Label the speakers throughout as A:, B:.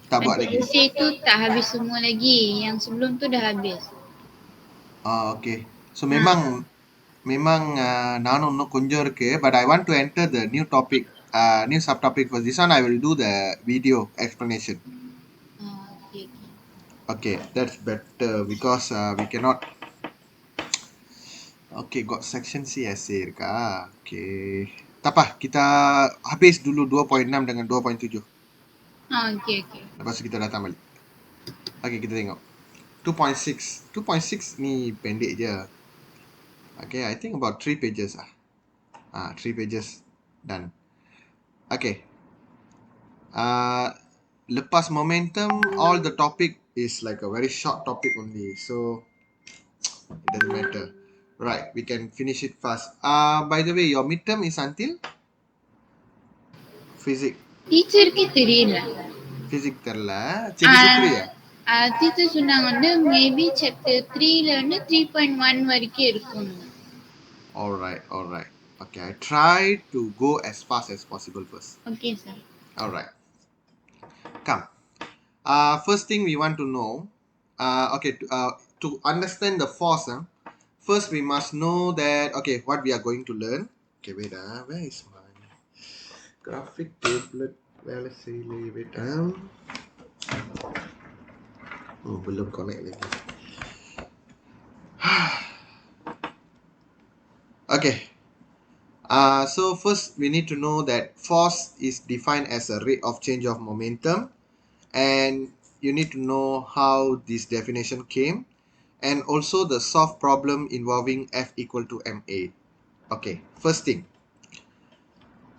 A: Tak buat lagi.
B: Essay tu tak habis semua lagi. Yang sebelum tu dah habis.
A: Okay. So memang நானும் இன்னும் கொஞ்சம் இருக்கு. But I want to enter the new topic, new subtopic for this one. I will do the video explanation.
B: Okay, okay.
A: Okay, that's better because we cannot. Okay, got section C essay இருக்கா? Okay. Tak apa, kita habis dulu 2.6 dengan 2.7.
B: Okay, okay.
A: Lepas tu kita datang balik. Okay, kita tengok. 2.6. 2.6 ni pendek je. Okay, I think about 3 pages lah. 3 pages. Done. Okay. Lepas momentum, all the topic is like a very short topic only. So, it doesn't matter. Right, we can finish it fast. By the way, your midterm is until? Physics.
B: டீச்சருக்கு தெரியல.
A: Physics தெரியல. chapter 3
B: டீச்சர் சொன்னாங்க வந்து maybe chapter 3ல வந்து 3.1 வரைக்கும் இருக்கும்.
A: Alright. Okay, I try to go as fast as possible first.
B: Okay, sir.
A: Alright. Come. First thing we want to know, okay, to understand the force, first we must know that, okay, what we are going to learn. Okay, wait, where is my graphic tablet? Well, let's see, wait, belum connect lagi. Okay. So first we need to know that force is defined as a rate of change of momentum, and you need to know how this definition came, and also the solve problem involving F equal to ma. Okay, first thing,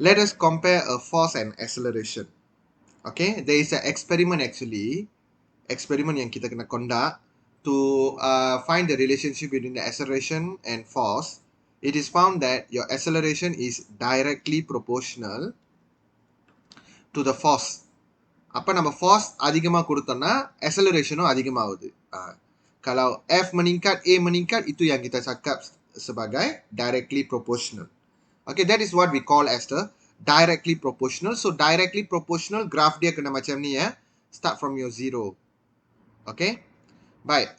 A: let us compare a force and acceleration. Okay, there is an experiment actually, experiment yang kita kena conduct to find the relationship between the acceleration and force. It is found that your acceleration is directly proportional to the force. அப்போ நம்ம force அதிகமாக கொடுத்தோம்னா accelerationும் அதிகமாகுது. Kalau F meningkat, A meningkat, itu yang kita cakap sebagai directly proportional. Okay, that is what we call as the directly proportional. So directly proportional graph dia kena macam ni ya. Start from your zero. Okay, baik.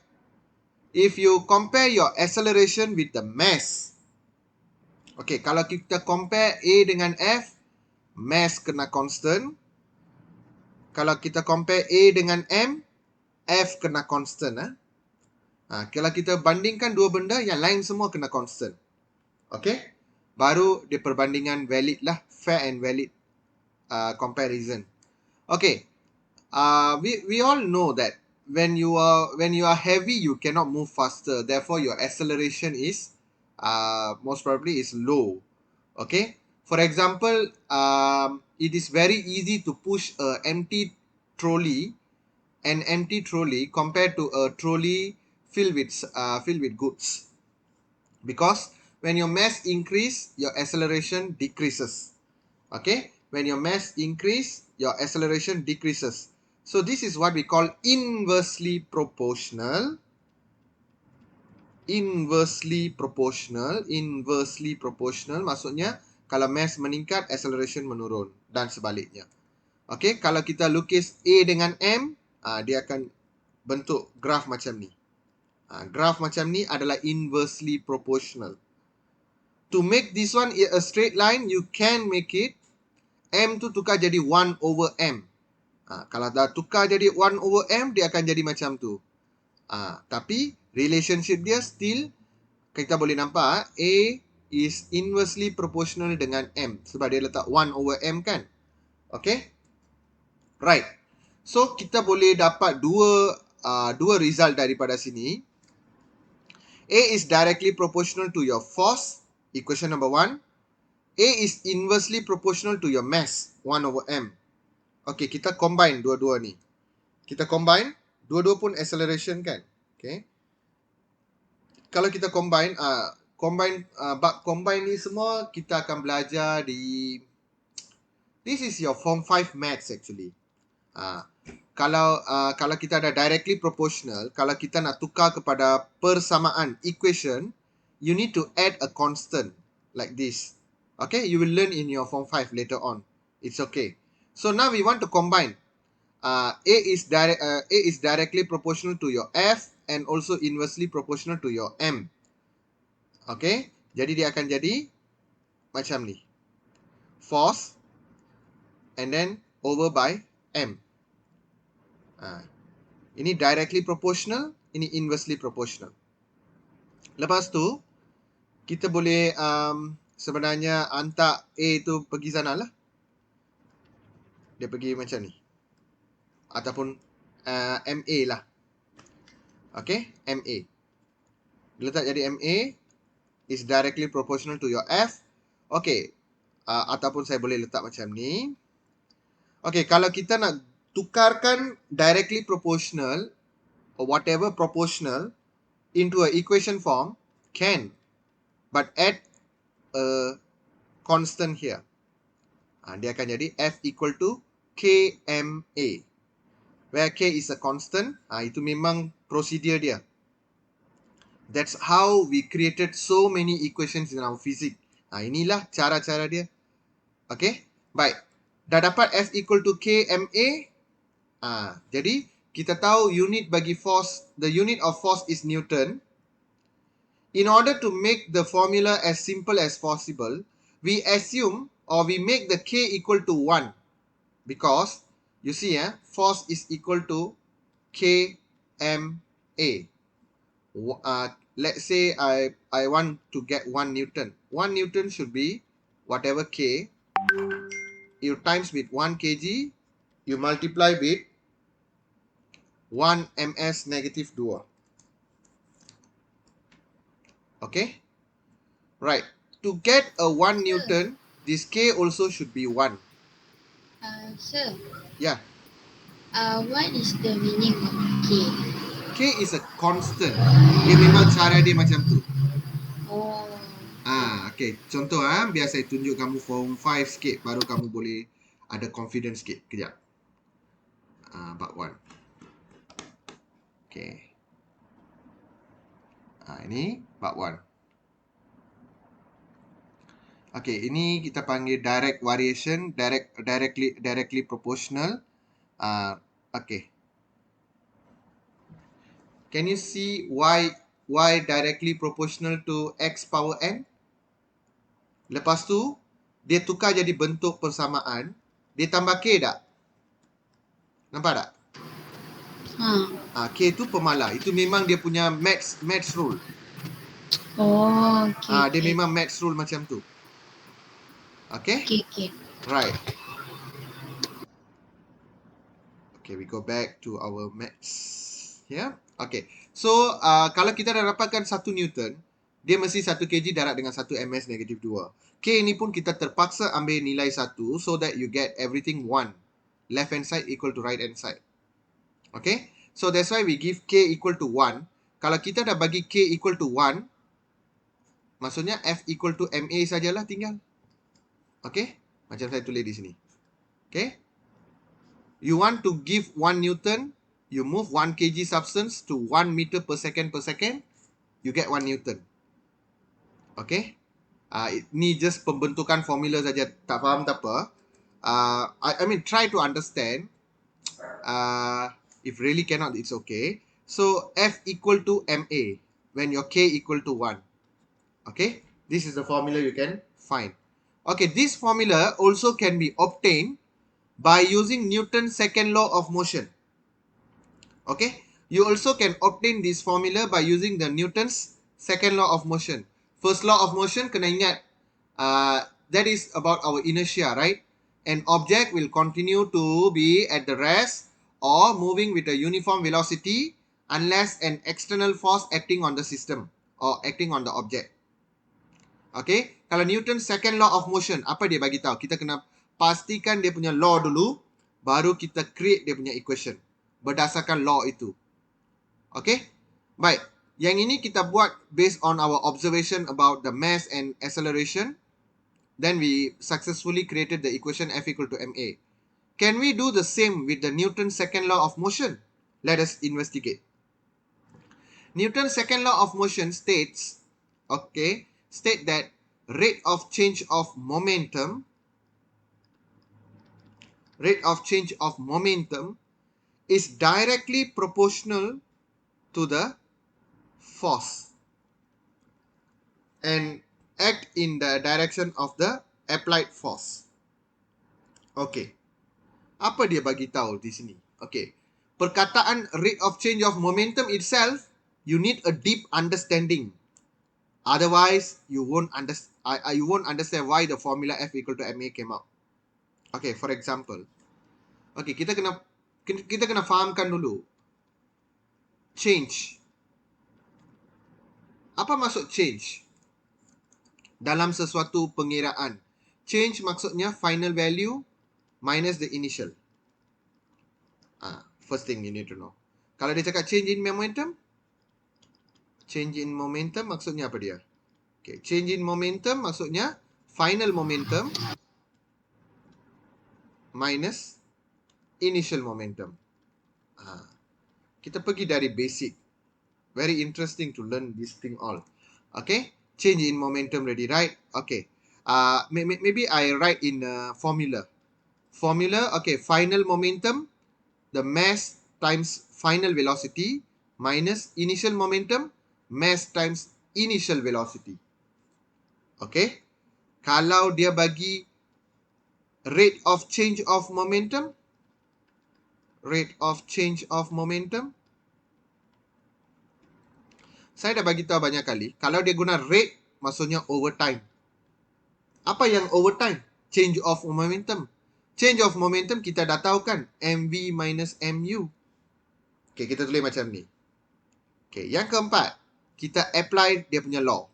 A: If you compare your acceleration with the mass, okay, kalau kita compare A dengan F, mass kena constant. Kalau kita compare A dengan M, F kena constant. Kalau kita bandingkan dua benda, yang lain semua kena constant. Okay, baru dia perbandingan valid lah, fair and valid comparison. Okay, we all know that when you are heavy, you cannot move faster. Therefore, your acceleration is most probably is low. Okay. For example, it is very easy to push an empty trolley compared to a trolley filled with goods. Because when your mass increase, your acceleration decreases. Okay. When your mass increase, your acceleration decreases. So this is what we call inversely proportional. Inversely proportional maksudnya kalau mass meningkat, acceleration menurun dan sebaliknya. Okay, kalau kita lukis A dengan M, dia akan bentuk graf macam ni. Graf macam ni adalah inversely proportional. To make this one a straight line, you can make it M tu tukar jadi 1/M. Kalau dah tukar jadi 1/M, dia akan jadi macam tu. Tapi relationship dia still, kita boleh nampak A is inversely proportional dengan M sebab dia letak 1/M kan. Okay, right. So kita boleh dapat dua result daripada sini. A is directly proportional to your force, equation number 1. A is inversely proportional to your mass, 1/M. Okay, kita combine dua-dua ni. Kita combine, dua-dua pun acceleration kan. Okay. Kalau kita combine bab combine ni semua kita akan belajar di, this is your form 5 maths actually. Kalau kita ada directly proportional, kalau kita nak tukar kepada persamaan equation, you need to add a constant like this. Okay, you will learn in your form 5 later on. It's okay. So now we want to combine. A is directly proportional to your F and also inversely proportional to your M. Okay, jadi dia akan jadi macam ni. Force and then over by M. Ini directly proportional, ini inversely proportional. Lepas tu, kita boleh sebenarnya hantar A tu pergi sana lah. Dia pergi macam ni. Ataupun MA lah. Okay, MA. Letak jadi MA is directly proportional to your F. Okay, ataupun saya boleh letak macam ni. Okay, kalau kita nak tukarkan directly proportional or whatever proportional into a equation form, can. But add a constant here. Dia akan jadi F equal to KMA. Where K is a constant. Itu memang procedure dia. That's how we created so many equations in our physics. Inilah cara-cara dia. Okay. Baik. Dah dapat F equal to KMA. Jadi, kita tahu unit bagi force, the unit of force is Newton. In order to make the formula as simple as possible, we assume or we make the K equal to 1. Because, you see, force is equal to KMA. Let's say I want to get 1 Newton. 1 Newton should be whatever K. You times with 1 kg. You multiply with 1 ms negative 2. Okay? Right. To get a 1 Newton, this K also should be 1.
B: Sir.
A: Yeah.
B: What is the meaning of K?
A: K is a constant. Dia memang cara dia macam tu.
B: Oh.
A: Okay. Contoh biar saya tunjuk kamu form 5 sikit, baru kamu boleh ada confidence sikit. Kejap. Part 1. Okay. Ini part 1. Okay, ini kita panggil direct variation, directly proportional. Okay. Can you see why directly proportional to x power n? Lepas tu, dia tukar jadi bentuk persamaan. Dia tambah k tak? Nampak tak? K tu pemalar. Itu memang dia punya maths rule.
B: Oh, okay.
A: Dia memang maths rule macam tu. Okay?
B: Okay.
A: Right. Okay, we go back to our maths. Yeah. Okay. So, kalau kita dah dapatkan 1 Newton, dia mesti 1 kg darab dengan 1 ms negatif 2. K ni pun kita terpaksa ambil nilai 1 so that you get everything 1. Left hand side equal to right hand side. Okay. So, that's why we give K equal to 1. Kalau kita dah bagi K equal to 1, maksudnya F equal to MA sajalah tinggal. Okay. Macam saya tulis di sini. Okay. You want to give 1 Newton, you move 1 kg substance to 1 meter per second, you get 1 Newton. Okay. Ni just pembentukan formula saja. Tak faham tak apa. I mean, try to understand. If really cannot, it's okay. So, F equal to MA when your K equal to 1. Okay. This is the formula you can find. Okay. This formula also can be obtained by using Newton's second law of motion. Okay. You also can obtain this formula by using the Newton's second law of motion. First law of motion, kena ingat, that is about our inertia, right? An object will continue to be at the rest or moving with a uniform velocity unless an external force acting on the system or acting on the object. Okay. Kalau Newton's second law of motion, apa dia bagi tahu? Kita kena pastikan dia punya law dulu, baru kita create dia punya equation berdasarkan law itu. Okay. Baik. Yang ini kita buat based on our observation about the mass and acceleration. Then we successfully created the equation F equal to MA. Can we do the same with the Newton's second law of motion? Let us investigate. Newton's second law of motion states that rate of change of momentum is directly proportional to the force and act in the direction of the applied force. Okay. Apa dia bagi tahu di sini? Okay. Perkataan rate of change of momentum itself, you need a deep understanding. Otherwise, you won't understand why the formula F equal to ma came out. Okay, for example. Okay, kita kena fahamkan dulu. Change. Apa maksud change? Dalam sesuatu pengiraan. Change maksudnya final value minus the initial. First thing you need to know. Kalau dia cakap change in momentum maksudnya apa dia? Okay, change in momentum maksudnya final momentum minus initial momentum. Kita pergi dari basic. Very interesting to learn this thing all. Okay, change in momentum ready, right? Okay. Maybe I write in a formula. Okay, final momentum, the mass times final velocity minus initial momentum, mass times initial velocity. Okay. Kalau dia bagi rate of change of momentum, saya dah bagi tahu banyak kali, kalau dia guna rate, maksudnya over time. Apa yang over time? Change of momentum. Change of momentum kita dah tahu kan, mv minus mu. Okay, kita tulis macam ni. Okay, yang keempat, kita apply dia punya law.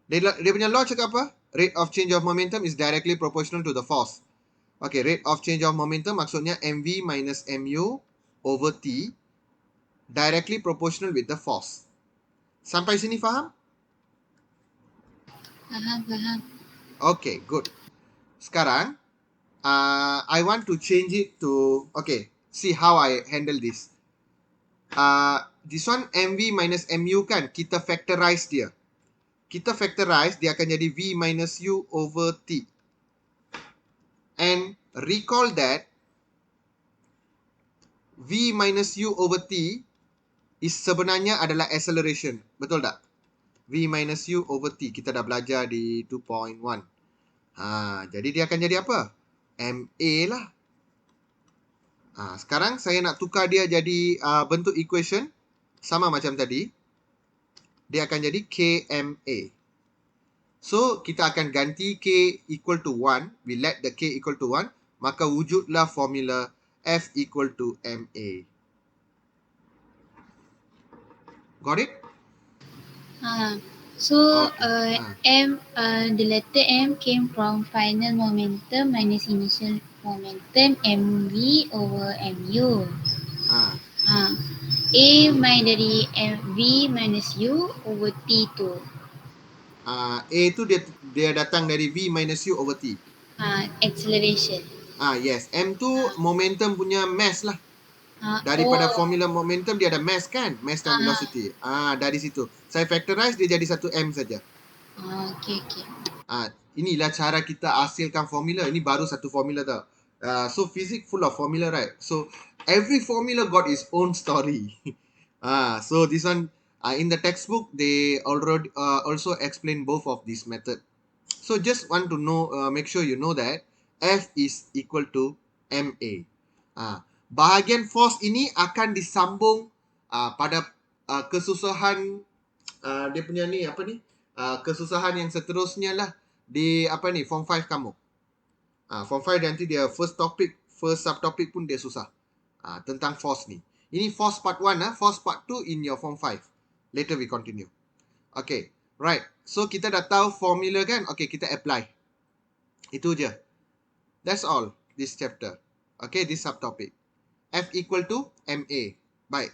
A: Dia punya law cakap apa? Rate of change of momentum is directly proportional to the force. Okay, rate of change of momentum maksudnya mv minus mu over t directly proportional with the force. Sampai sini faham?
B: Faham.
A: Okay, good. Sekarang, I want to change it to, okay, see how I handle this. This one mv minus mu kan, kita factorize dia. Dia akan jadi v minus u over t. And recall that v minus u over t is sebenarnya adalah acceleration. Betul tak? V minus u over t. Kita dah belajar di 2.1. Jadi dia akan jadi apa? MA lah. Sekarang saya nak tukar dia jadi bentuk equation. Sama macam tadi. Dia akan jadi KMA. So, kita akan ganti K equal to 1. We let the K equal to 1. Maka wujudlah formula F equal to MA. Got it?
B: So, the letter M came from final momentum minus initial momentum mv over mu. A main dari v minus u over t tu.
A: A tu dia datang dari v minus u over t.
B: Acceleration.
A: Yes. M tu momentum punya mass lah. Daripada formula momentum dia ada mass kan? Mass dan velocity. Dari situ. Saya factorize dia jadi satu M saja.
B: Okay.
A: Inilah cara kita hasilkan formula. Ini baru satu formula tau. So physics full of formula, right? So every formula got its own story. So this one in the textbook they already also explain both of these method. So just want to know, make sure you know that F is equal to MA. Bahagian force ini akan disambung pada kesusahan dia punya ni apa ni? Kesusahan yang seterusnya lah di apa ni form 5 kamu. Form 5 nanti dia first subtopic pun dia susah. Tentang force ni. Ini force part 1 force part 2 in your form 5. Later we continue. Okay, right. So kita dah tahu formula kan? Okay, kita apply. Itu je. That's all this chapter. Okay, this subtopic. F equal to MA. Baik.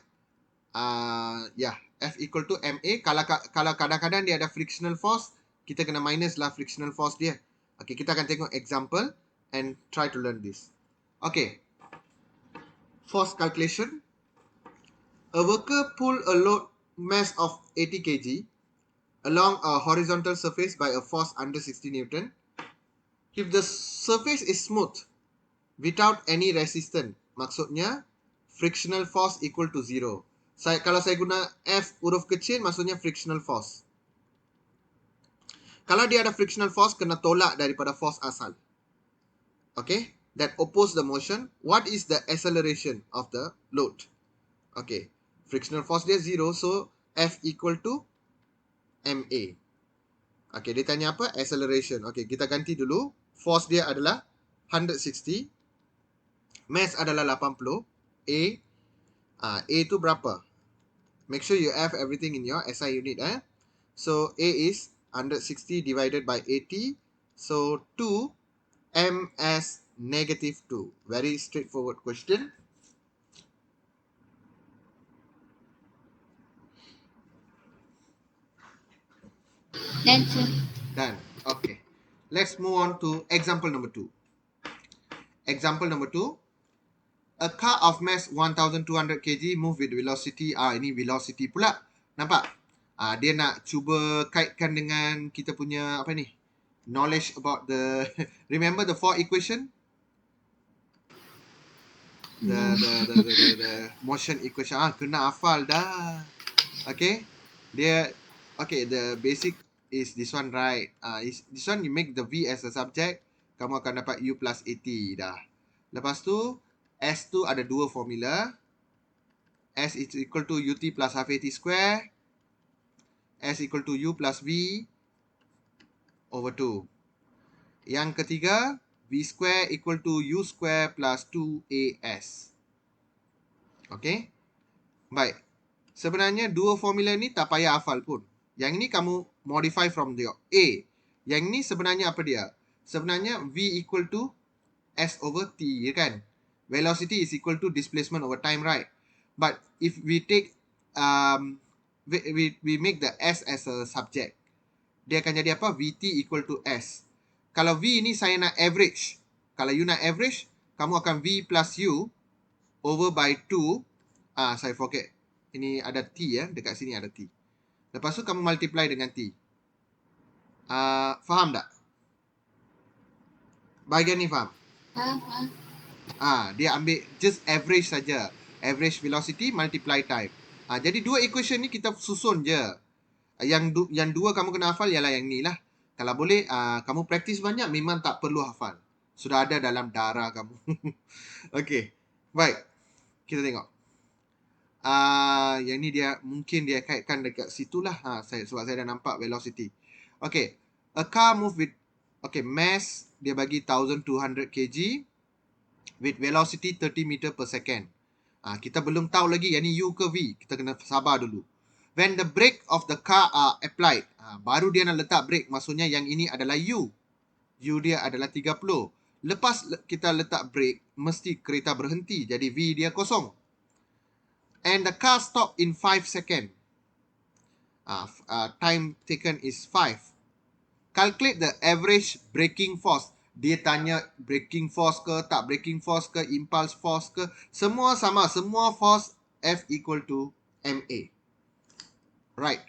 A: F equal to MA. Kalau kadang-kadang dia ada frictional force, kita kena minus lah frictional force dia. Okay, kita akan tengok example and try to learn this. Okay. Force calculation. A worker pull a load mass of 80 kg along a horizontal surface by a force under 60 Newton. If the surface is smooth without any resistance, maksudnya frictional force equal to 0. Kalau saya guna F huruf kecil, maksudnya frictional force. Kalau dia ada frictional force, kena tolak daripada force asal. Okay, that oppose the motion. What is the acceleration of the load? Okay, frictional force dia 0, so F equal to ma. Okay, dia tanya apa? Acceleration. Okay, kita ganti dulu. Force dia adalah 160. Mass adalah 80. A tu berapa? Make sure you have everything in your SI unit. So, A is 160 divided by 80. So, 2 ms negative 2. Very straightforward question.
B: Done, sir.
A: Done. Okay. Let's move on to example number 2. Example number 2. A car of mass 1200 kg move with velocity. Ini velocity pula. Nampak? Dia nak cuba kaitkan dengan kita punya apa ni? Knowledge about the remember the 4 equation? The motion equation. Kena hafal dah. Okay. The basic is this one, right? This one you make the V as a subject, kamu akan dapat U plus 80 dah. Lepas tu S tu ada dua formula. S is equal to UT plus half AT square. S equal to U plus V over 2. Yang ketiga, V square equal to U square plus 2AS. Okay. Baik. Sebenarnya dua formula ni tak payah hafal pun. Yang ini kamu modify from the A. Yang ini sebenarnya apa dia? Sebenarnya V equal to S over T, ya kan? Velocity is equal to displacement over time, right? But if we take we make the S as a subject, dia akan jadi apa? VT equal to S. Kalau V ini saya nak average. Kalau you nak average, kamu akan V plus U over by 2. Saya forget. Ini ada T ya. Dekat sini ada T. Lepas tu kamu multiply dengan T. Faham tak? Bahagian ni faham?
B: Faham.
A: Dia ambil just average saja. Average velocity multiply time. Jadi dua equation ni kita susun je. Yang dua kamu kena hafal ialah yang ni lah. Kalau boleh, kamu praktis banyak, memang tak perlu hafal. Sudah ada dalam darah kamu. Okay. Baik. Kita tengok. Yang ni dia mungkin dia kaitkan dekat situlah. Sebab saya dah nampak velocity. Okay. A car move with mass dia bagi 1200 kg with velocity 30 meter per second. Kita belum tahu lagi yang ni U ke V. Kita kena sabar dulu. When the brake of the car are applied, baru dia nak letak brake. Maksudnya yang ini adalah U. U dia adalah 30. Lepas kita letak brake, mesti kereta berhenti. Jadi V dia kosong. And the car stop in 5 second. Time taken is 5. Calculate the average braking force. Dia tanya braking force ke, tak braking force ke, impulse force ke. Semua sama. Semua force F equal to MA. Right.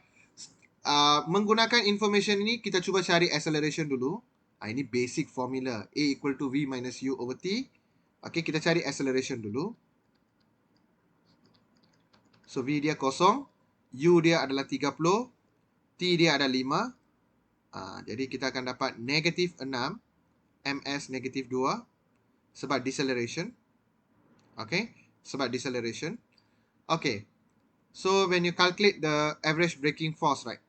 A: Menggunakan information ini, kita cuba cari acceleration dulu. Ini basic formula. A equal to V minus U over T. Okay, kita cari acceleration dulu. So, V dia kosong. U dia adalah 30. T dia ada 5. Jadi, kita akan dapat negatif 6. ms negatif 2. Sebab deceleration. Okay. Sebab deceleration. Okay. So, when you calculate the average braking force, right?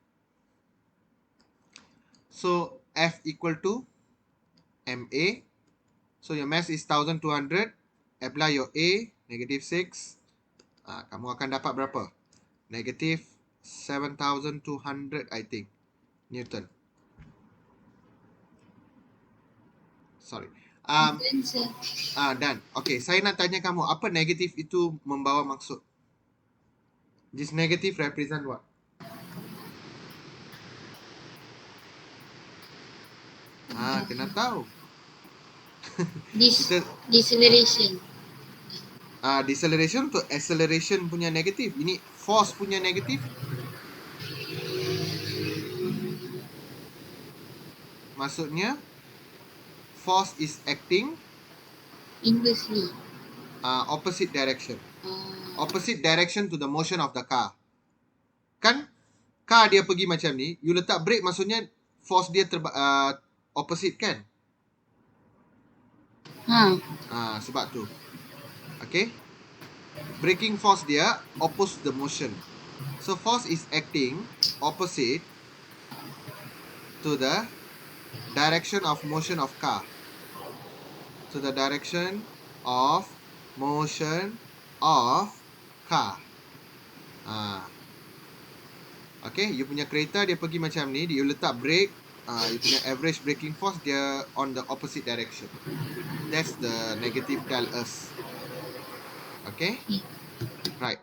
A: So, F equal to MA. So, your mass is 1200. Apply your A, negative 6. Kamu akan dapat berapa? Negative 7,200, I think. Newton. Sorry. Done. Okay, saya nak tanya kamu, apa negatif itu membawa maksud? This negative represent what? Kena tahu.
B: Deceleration.
A: Deceleration untuk acceleration punya negatif. Ini force punya negatif. Maksudnya force is acting
B: inversely.
A: Opposite direction. Opposite direction to the motion of the car. Kan car dia pergi macam ni, you letak brake maksudnya force dia opposite kan? Sebab tu. Okay. Braking force dia oppose the motion. So force is acting opposite to the direction of motion of car. To the direction of motion of car. Okay, you punya kereta dia pergi macam ni, you letak brake, you punya average braking force dia on the opposite direction. That's the negative tell us. Okay? Right.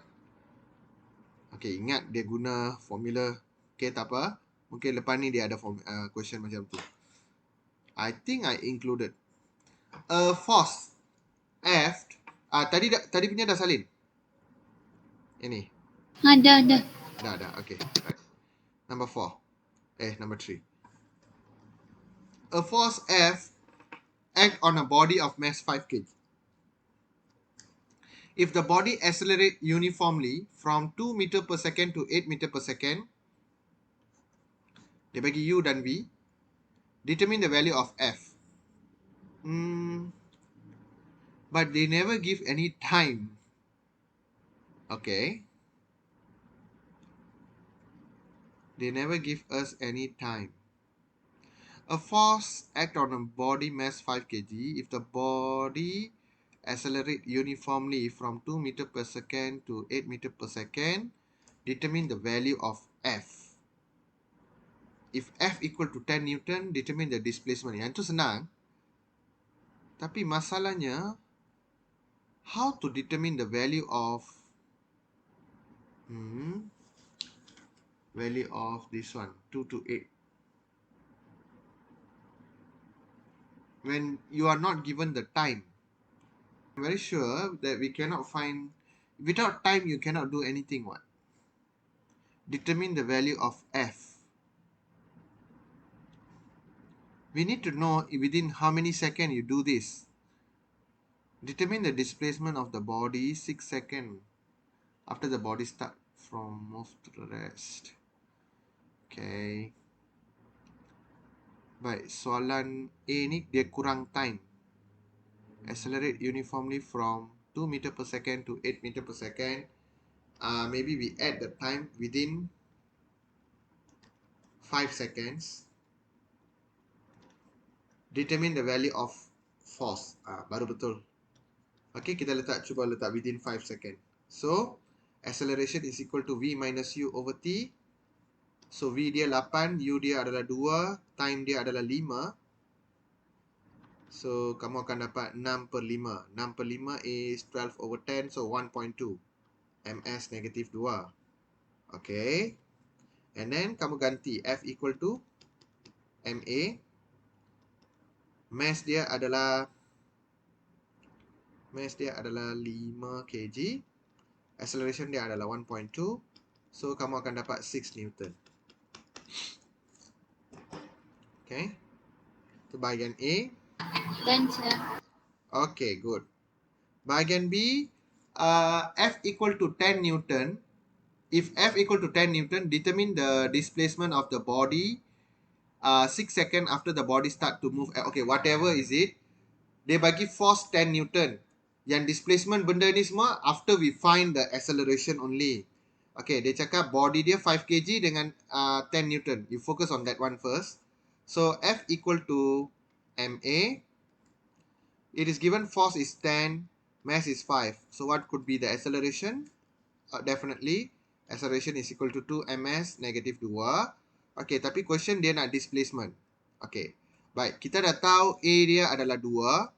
A: Okay, ingat dia guna formula. Okay, tak apa. Mungkin lepas ni dia ada question macam tu. I think I included. Force F. Tadi punya dah salin. Ini.
B: Dah.
A: Dah. Okay. Right. Number 4. Number 3. A force F act on a body of mass 5 kg. If the body accelerates uniformly from 2 meter per second to 8 meter per second, dia bagi U dan V, determine the value of F. But they never give any time. Okay. They never give us any time. A force act on a body mass 5 kg. If the body accelerate uniformly from 2 meter per second to 8 meter per second, determine the value of F. If F equal to 10 Newton, determine the displacement. Yang tu senang. Tapi masalahnya, how to determine the value of this one, 2 to 8. When you are not given the time. I'm very sure that we cannot find, without time you cannot do anything. What? Determine the value of F. We need to know within how many seconds you do this. Determine the displacement of the body 6 seconds after the body start from move to the rest. Okay. Baik, soalan A ni dia kurang time. Accelerate uniformly from 2 meter per second to 8 meter per second. Maybe we add the time within 5 seconds. Determine the value of force. Baru betul. Okay, kita cuba letak within 5 seconds. So, acceleration is equal to V minus U over T. So, V dia 8, U dia adalah 2, time dia adalah 5. So, kamu akan dapat 6 per 5. 6 per 5 is 12 over 10, so 1.2. MS negatif 2. Okay. And then, kamu ganti F equal to MA. Mass dia adalah 5 kg. Acceleration dia adalah 1.2. So, kamu akan dapat 6 Newton. Okay. Itu bahagian A.
B: Done, sir.
A: Okay, good. Bahagian B, F equal to 10 Newton. If F equal to 10 Newton, determine the displacement of the body 6 seconds after the body start to move. Okay, whatever is it. Dia bagi force 10 Newton. Yang displacement benda ni semua after we find the acceleration only. Okay, dia cakap body dia 5 kg dengan 10 Newton. You focus on that one first. So, F equal to MA. It is given force is 10, mass is 5. So, what could be the acceleration? Definitely, acceleration is equal to 2 ms negatif 2. Okay, tapi question dia nak displacement. Okay, baik. Kita dah tahu A dia adalah 2.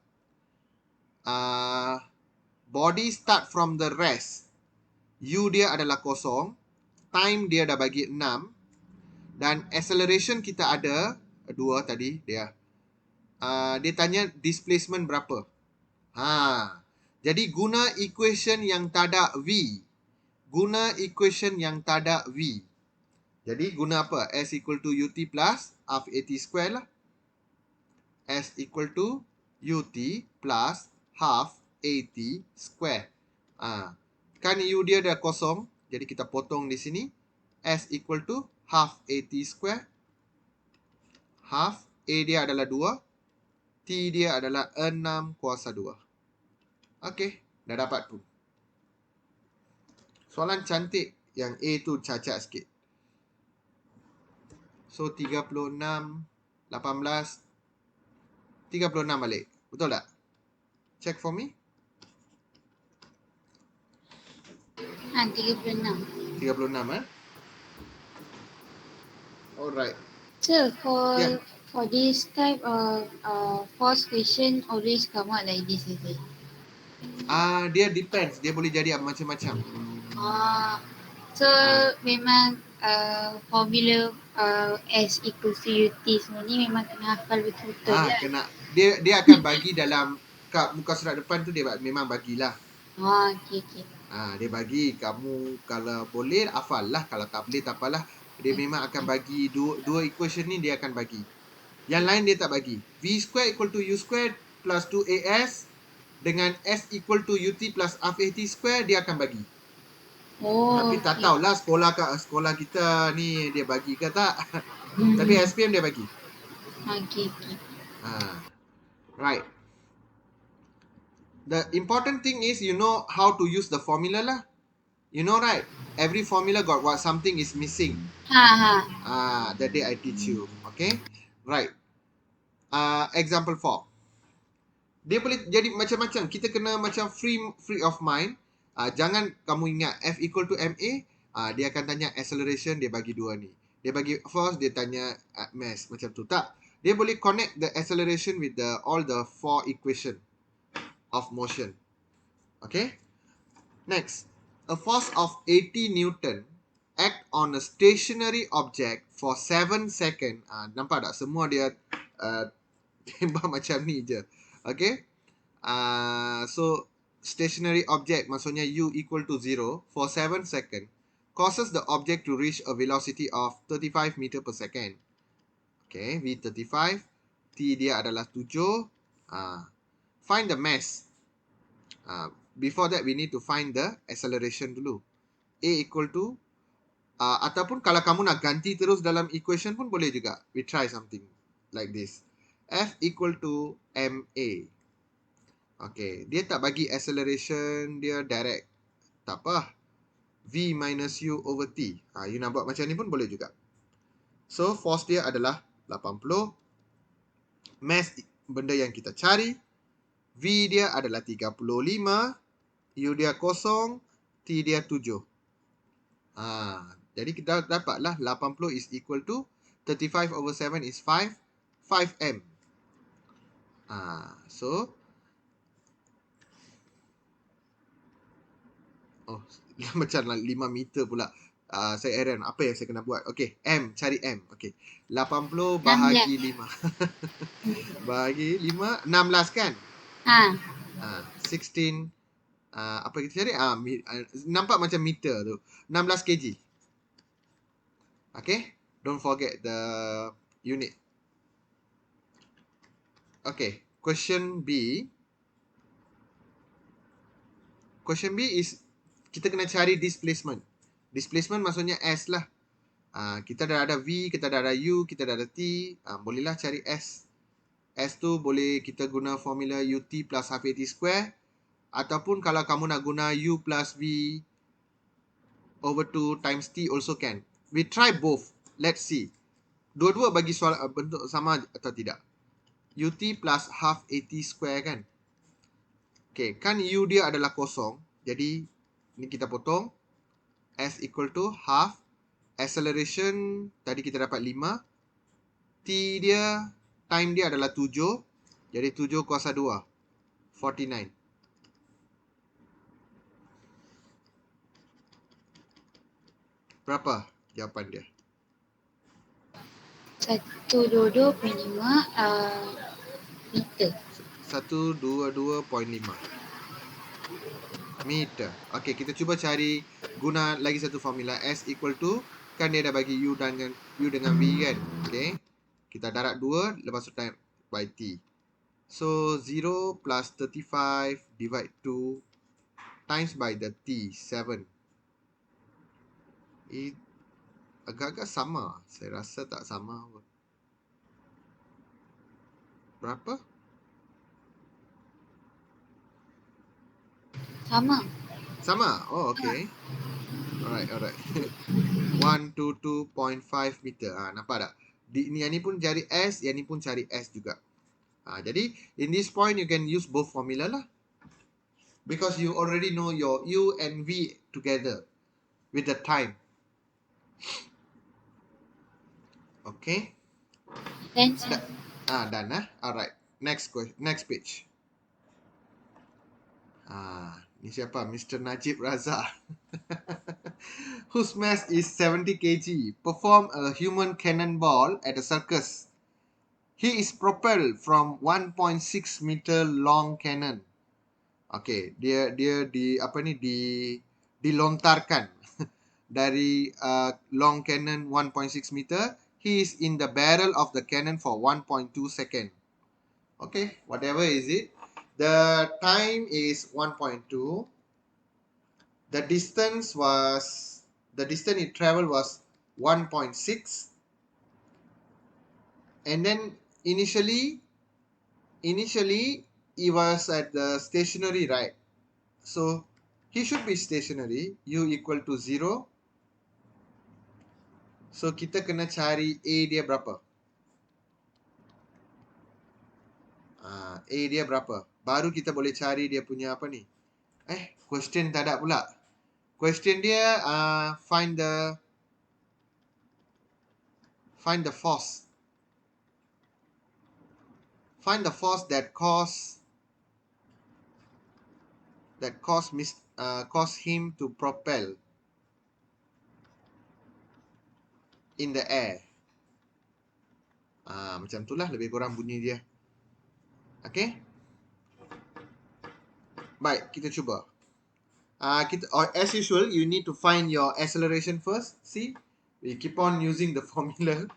A: Body start from the rest. U dia adalah kosong. Time dia dah bagi 6. Dan acceleration kita ada 2 tadi dia. Dia tanya displacement berapa. Jadi guna equation yang tak ada V. Guna equation yang tak ada V. Jadi guna apa? S equal to UT plus half AT square lah. S equal to UT plus half AT square. Kan U dia dah kosong. Jadi kita potong di sini. S equal to half AT square. Half A dia adalah 2. T dia adalah 6 kuasa 2. Okey, dah dapat tu. Soalan cantik yang A tu cacat sikit. So 36, 18, 36 balik. Betul tak? Check for me.
B: 36.
A: 36 Alright.
B: So
A: Yeah.
B: for this type of force question always come out like this, is it?
A: Dia depends. Dia boleh jadi macam-macam.
B: So
A: Ah,
B: memang formula S equals to UT semua ni memang kena hafal betul-betul lah.
A: kena. Dia akan bagi dalam kat muka surat depan tu dia memang bagilah.
B: Okay, okay.
A: Dia bagi kamu kalau boleh hafal lah. Kalau tak boleh tak apalah. Dia memang akan bagi dua equation ni dia akan bagi. Yang lain dia tak bagi. V square equal to U square plus 2AS dengan S equal to UT plus half AT square dia akan bagi. Tapi tak
B: Okay.
A: tahulah sekolah kita ni dia bagi ke tak. Tapi SPM dia bagi.
B: Okay, okay.
A: Right. The important thing is you know how to use the formula lah. You know right? Every formula got what something is missing. That day I teach you. Okay? Right. Example 4. Dia boleh jadi macam-macam. Kita kena macam free of mind. Jangan kamu ingat F equal to MA. Dia akan tanya acceleration, dia bagi dua ni. Dia bagi force, dia tanya mass. Macam tu. Tak. Dia boleh connect the acceleration with all the 4 equation of motion. Okay? Next. A force of 80 Newton act on a stationary object for 7 second. Nampak tak? Semua dia tembak macam ni je. Okay? So stationary object maksudnya U equal to 0 for 7 second causes the object to reach a velocity of 35 meter per second. Okay, V35. T dia adalah 7. Find the mass. Before that we need to find the acceleration dulu. A equal to ataupun kalau kamu nak ganti terus dalam equation pun boleh juga. We try something like this. F equal to MA. Okay, dia tak bagi acceleration dia direct. Tak apa. V minus U over T. You nak buat macam ni pun boleh juga. So, force dia adalah 80. Mass benda yang kita cari. V dia adalah 35. U dia kosong. T dia 7. Jadi kita dapatlah 80 is equal to 35 over 7 is 5. 5M. So, macam 5 meter pula. Saya error. Apa yang saya kena buat? Okey, M. Cari M. Okey. 80 bahagi 5. Bahagi 5. 16 kan? 16. Apa kita cari? Nampak macam meter tu. 16 kg. Okay. Don't forget the unit. Okay. Question B. Question B is kita kena cari displacement. Displacement maksudnya S lah. Kita dah ada V, kita dah ada U, kita dah ada T. Bolehlah cari S. S tu boleh kita guna formula UT plus half AT square. Ataupun kalau kamu nak guna U plus V over 2 times T also can. We try both. Let's see. Dua-dua bagi soal bentuk sama atau tidak. UT plus half AT square kan. Okay, kan U dia adalah kosong. Jadi, ni kita potong. S equal to half. Acceleration, tadi kita dapat 5. T dia, time dia adalah 7. Jadi, 7 kuasa 2. 49. Berapa jawapan dia?
B: 122.5 meter.
A: 122.5 meter. Okey, kita cuba cari guna lagi satu formula. S equal to, kan dia dah bagi U dengan V kan. Okey. Kita darab 2, lepas tu time by T. So, 0 plus 35 divide 2 times by the T, 7. Agak-agak sama. Saya rasa tak sama. Berapa?
B: Sama.
A: Sama. Oh, okay. Alright. 122.5 meter. Nampak tak? Yang ni pun cari S, yang ni pun cari S juga. Jadi, in this point, you can use both formula lah. Because you already know your U and V together with the time. Okay.
B: Then, sir.
A: Done. Alright. Next page. Ni siapa? Mr. Najib Razak. Whose mass is 70 kg. Perform a human cannonball at a circus. He is propelled from 1.6 meter long cannon. Okay, dia dilontarkan dari long cannon 1.6 meter. He is in the barrel of the cannon for 1.2 second. Okay, whatever is it. The time is 1.2. The distance it traveled was 1.6. And then initially he was at the stationary, right? So he should be stationary. U equal to 0. So kita kena cari A dia berapa? A dia berapa? Baru kita boleh cari dia punya apa ni? Question tak ada pula. Question dia find the force. Find the force that cause him to propel in the air. Macam itulah lebih kurang bunyi dia. Okay? Baik, kita cuba. As usual, you need to find your acceleration first. See? We keep on using the formula.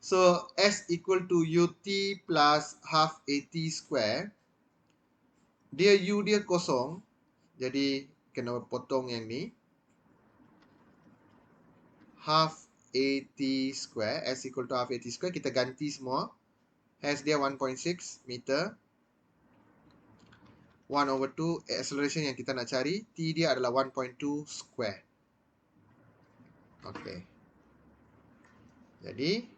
A: So, S equal to ut plus half at square. Dia U dia kosong. Jadi, kena potong yang ni. Half at square. S equal to half at square. Kita ganti semua. S dia 1.6 meter. 1/2 acceleration yang kita nak cari. T dia adalah 1.2 square. Okay. Jadi,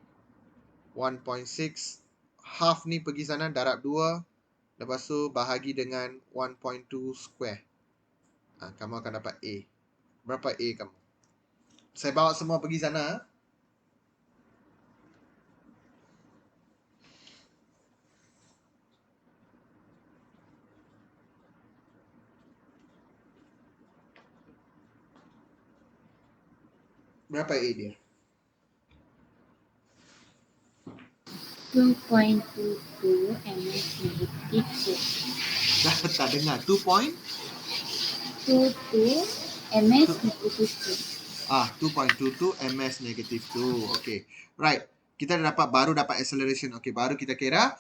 A: 1.6 half ni pergi sana darab 2. Lepas tu bahagi dengan 1.2 square. Kamu akan dapat A. Berapa A kamu? Saya bawa semua pergi sana. Berapa A dia?
B: 2.22 ms negative 2.
A: Tak dengar. 2
B: 22 ms negative
A: 2.22 ms negative 2. Okay. Right. Kita baru dapat acceleration. Okay. Baru kita kira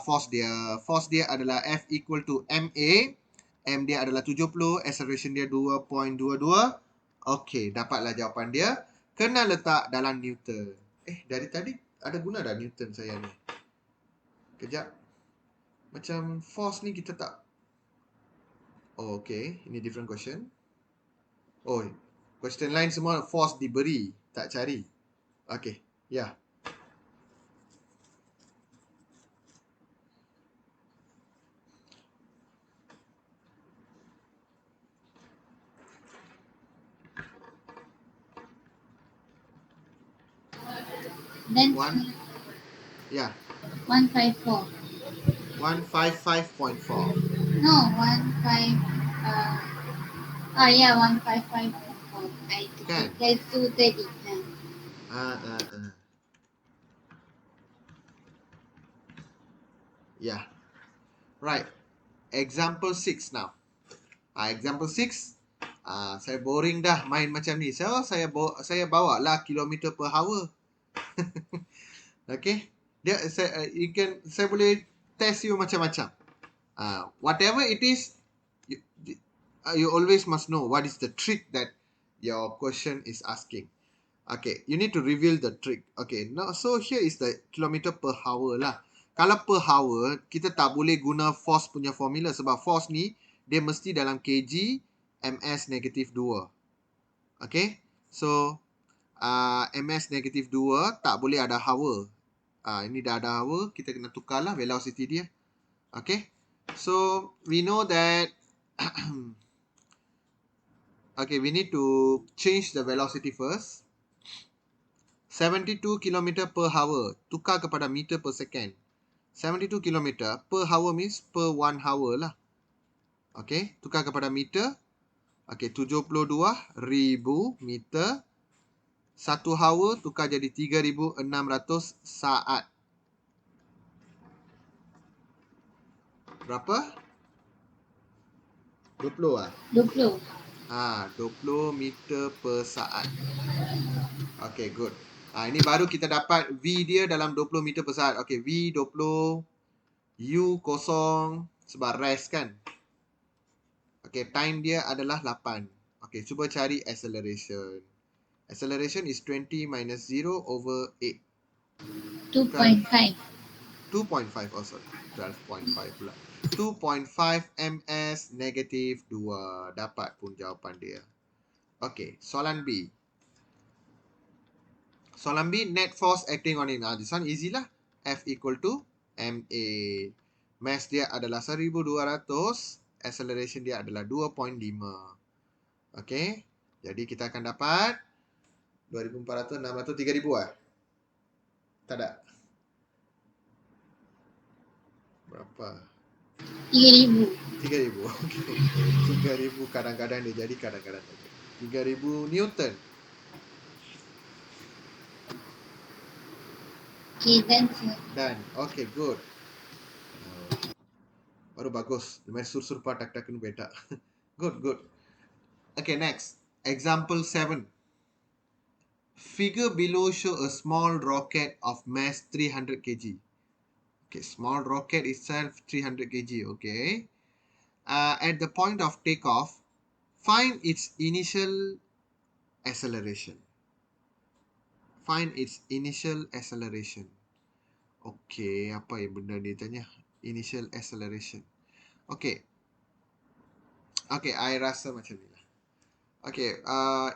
A: force dia. Force dia adalah F equal to MA. M dia adalah 70. Acceleration dia 2.22. Okay. Dapatlah jawapan dia. Kena letak dalam Newton. Dari tadi ada guna dah Newton saya ni. Kejap. Macam force ni kita tak. Oh, okay. Ini different question. Oh, question lain semua force diberi. Tak cari. Okay. Ya.
B: Then,
A: Ya.
B: 154.
A: 155.4.
B: No, 15. Yeah, 155. I
A: Kan?
B: that's 230.
A: Yeah. Right. Example 6 now. Example 6. Saya boring dah main macam ni. So, saya bawa lah kilometer per hour. Okay. Saya boleh test you macam-macam. Whatever it is, you always must know what is the trick that your question is asking. Okay, you need to reveal the trick. Okay, now so here is the kilometer per hour lah. Kalau per hour, kita tak boleh guna force punya formula sebab force ni dia mesti dalam kg ms negatif 2. Okay, so ms negatif 2 tak boleh ada hour. Ini dah ada hour, kita kena tukar lah velocity dia. Okay, so we know that okay, we need to change the velocity first. 72 km per hour tukar kepada meter per second. 72 km per hour means per 1 hour lah. Okay, tukar kepada meter. Okay, 72,000 meter. 1 hour tukar jadi 3,600 saat. Berapa? 20 lah?
B: 20.
A: 20 meter per saat. Okay, good. Ini baru kita dapat V dia dalam 20 meter per saat. Okay, V 20, U kosong sebab rest kan. Okay, time dia adalah 8. Okay, cuba cari acceleration. Acceleration is 20 minus 0 over 8.
B: 2.5.
A: 2.5, oh sorry. 12.5 pula. 2.5 ms negatif 2. Dapat pun jawapan dia. Okay, soalan B. Soalan B, net force acting on it. This one easy lah. F equal to MA. Mass dia adalah 1200. Acceleration dia adalah 2.5. Okay. Jadi kita akan dapat 2400, 600, 3000 lah. Tak ada. Berapa?
B: 3,000.
A: 3000. Okay. 3000 kadang-kadang dia jadi, kadang-kadang tak jadi. 3000 Newton.
B: Okay, done sir.
A: Done. Okay, good. Baru bagus. Dia main sur-sur tak kena beda. Good, good. Okay, next. Example 7. Figure below show a small rocket of mass 300 kg. Okay, small rocket itself 300 kg. Okay. At the point of takeoff, find its initial acceleration. Find its initial acceleration. Okay, apa yang benda dia tanya? Initial acceleration. Okay. Okay, I rasa macam ni lah. Okay,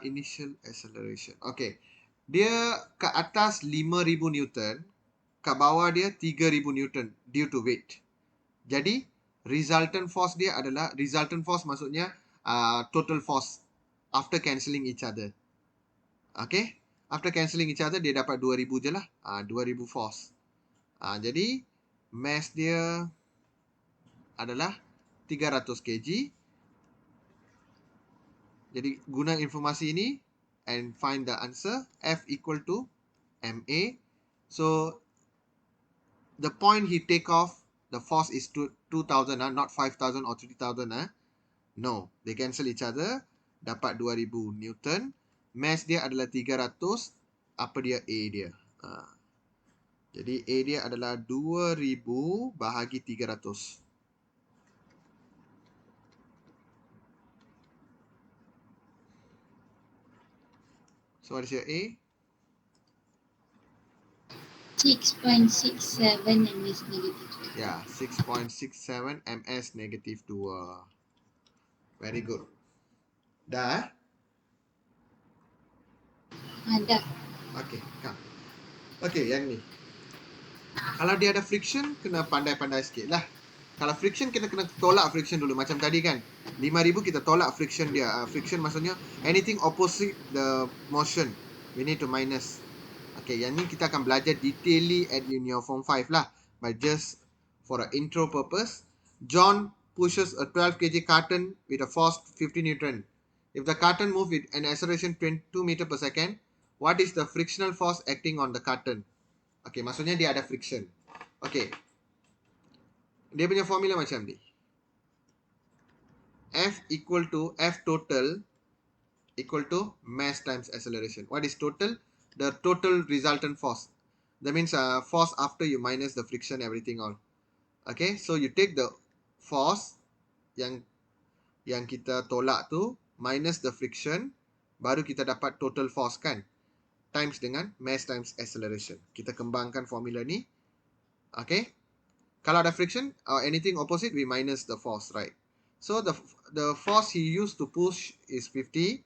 A: initial acceleration. Okay. Dia ke atas 5,000 Newton, kat bawah dia 3,000 Newton due to weight. Jadi, resultant force dia adalah, resultant force maksudnya total force after cancelling each other. Okay? After cancelling each other, dia dapat 2,000 je lah. 2,000 force. Jadi, mass dia adalah 300 kg. Jadi, guna informasi ini and find the answer. F equal to MA. So, the point he take off, the force is 2,000, not 5,000 or 3,000. No, they cancel each other. Dapat 2,000 Newton. Mass dia adalah 300. Apa dia A dia? Jadi A dia adalah 2,000 bahagi 300. So what is your A?
B: 6.67 ms negative.
A: Yeah, 6.67 ms negative 2. Very good. Dah?
B: Dah.
A: Okay, come. Okay, yang ni. Kalau dia ada friction, kena pandai-pandai sikit lah. Kalau friction, kita kena tolak friction dulu. Macam tadi kan, 5,000 kita tolak friction dia. Friction maksudnya, anything opposite the motion, we need to minus. Okay, yang ni kita akan belajar detailedly at your form 5 lah. But just for an intro purpose, John pushes a 12 kg carton with a force 50 Newton. If the carton moves with an acceleration 22 meter per second, what is the frictional force acting on the carton? Okay, maksudnya dia ada friction. Okay. Dia punya formula macam ni. F equal to F total equal to mass times acceleration. What is total? The total resultant force. That means force after you minus the friction, everything all. Okay, so you take the force yang yang kita tolak tu minus the friction, baru kita dapat total force kan, times dengan mass times acceleration. Kita kembangkan formula ni. Okay, kalau ada friction or anything opposite, we minus the force, right? So the force he used to push is 50.